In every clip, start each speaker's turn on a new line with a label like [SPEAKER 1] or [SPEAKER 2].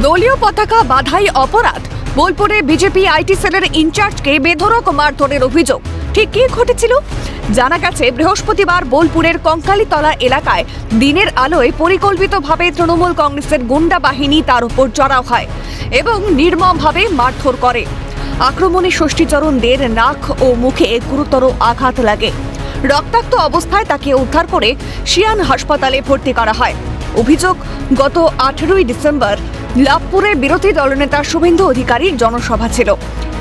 [SPEAKER 1] দলীয় পতাকা বাধাই অপরাধ। বোলপুরে বিজেপি আইটি সেলের ইনচার্জকে বেধড়ক মারধরের অভিযোগ। ঠিক কি ঘটেছিল? জানা গেছে, বৃহস্পতিবার বোলপুরের কঙ্কালীতলা এলাকায় দিনের আলোয় পরিকল্পিতভাবে তৃণমূল কংগ্রেসের গুন্ডা বাহিনী তার উপর চড়াও হয় এবং নির্মমভাবে মারধর করে। আক্রমণে ষষ্ঠীচরণ দের নাক ও মুখে গুরুতর আঘাত লাগে। রক্তাক্ত অবস্থায় তাকে উদ্ধার করে শিয়ান হাসপাতালে ভর্তি করা হয়। অভিযোগ, গত 18ই ডিসেম্বর লাভপুরে বিরোধী দলনেতা শুভেন্দু অধিকারীর জনসভা ছিল।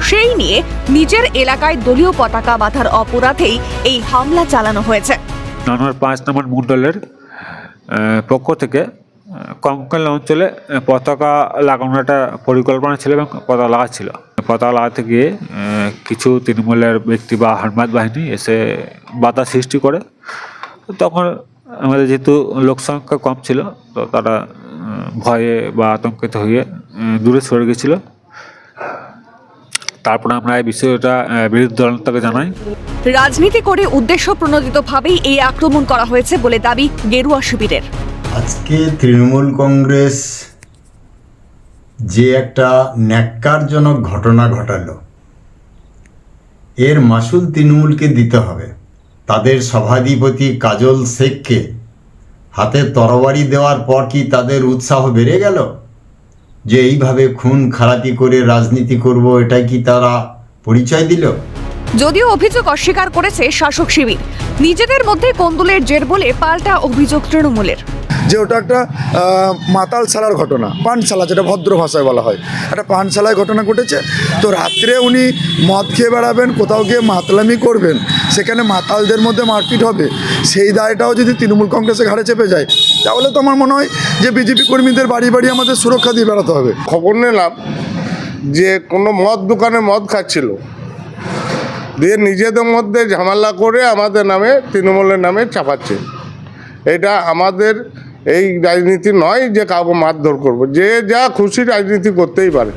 [SPEAKER 1] সেই নিয়ে নিজের এলাকায় দলীয় পতাকা বাঁধার অপরাধেই এই হামলা চালানো হয়েছে।
[SPEAKER 2] 5 নম্বর মণ্ডলের পক্ষ থেকে কঙ্কাল অঞ্চলে পতাকা লাগানোর একটা পরিকল্পনা ছিল এবং পতাকা লাগাচ্ছিল। পতাকা লাগাতে গিয়ে কিছু তৃণমূলের ব্যক্তি বা হারমাত বাহিনী এসে বাধা সৃষ্টি করে। তখন আমাদের যেহেতু লোক সংখ্যা কম ছিল, তো তারা ভয়ে বা আতঙ্কিত হয়ে দূরে সরে গেছিল। তারপরে আমরা এই বিষয়টা বিরোধী দলনেতাকে জানাই।
[SPEAKER 1] রাজনীতি করে উদ্দেশ্য প্রণোদিতভাবেই এই আক্রমণ করা হয়েছে বলে দাবি গেরুয়া শিবিরের।
[SPEAKER 3] আজকে তৃণমূল কংগ্রেস যে একটা ন্যাক্কারজনক ঘটনা ঘটালো, এর মাসুল তৃণমূলকে দিতে হবে। তাদের সভাধিপতি কাজল শেখকে হাতে তরবারি দেওয়ার পর কি তাদের উৎসাহ বেড়ে গেল যে এইভাবে খুন খারাপি করে রাজনীতি করব? এটাই কি তারা পরিচয় দিল?
[SPEAKER 1] যদিও অভিযোগ অস্বীকার করেছে শাসক শিবির, নিজেদের মধ্যে কোন্দলের জের বলে পাল্টা অভিযোগ তৃণমূলের।
[SPEAKER 4] যে ওটা একটা মাতালশালার ঘটনা, পানশালা যেটা ভদ্র ভাষায় বলা হয়, একটা পানশালায় ঘটনা ঘটেছে। তো রাত্রে উনি মদ খেয়ে বেড়াবেন, কোথাও গিয়ে মাতলামি করবেন, সেখানে মাতালদের মধ্যে মারপিট হবে, সেই দায়টাও যদি তৃণমূল কংগ্রেসের ঘাড়ে চেপে যায়, তাহলে তো আমার মনে হয় যে বিজেপি কর্মীদের বাড়ি বাড়ি আমাদের সুরক্ষা দিয়ে বেড়াতে হবে।
[SPEAKER 5] খবর নিলাম যে কোনো মদ দোকানে মদ খাচ্ছিল, দিয়ে নিজেদের মধ্যে ঝামেলা করে আমাদের নামে, তৃণমূলের নামে চাপাচ্ছে। এটা আমাদের এই রাজনীতি নয় যে কাউকে মারধর করবো, যে যা খুশি রাজনীতি করতেই পারে।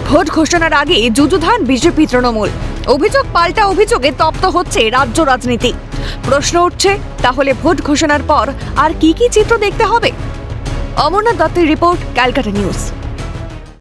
[SPEAKER 1] ভোট ঘোষণার আগে যুযুধান বিজেপি তৃণমূল। অভিযোগ পাল্টা অভিযোগে তপ্ত হচ্ছে রাজ্য রাজনীতি। প্রশ্ন উঠছে, তাহলে ভোট ঘোষণার পর আর কি কি চিত্র দেখতে হবে? অমরনাথ দত্তের রিপোর্ট, ক্যালকাটা নিউজ।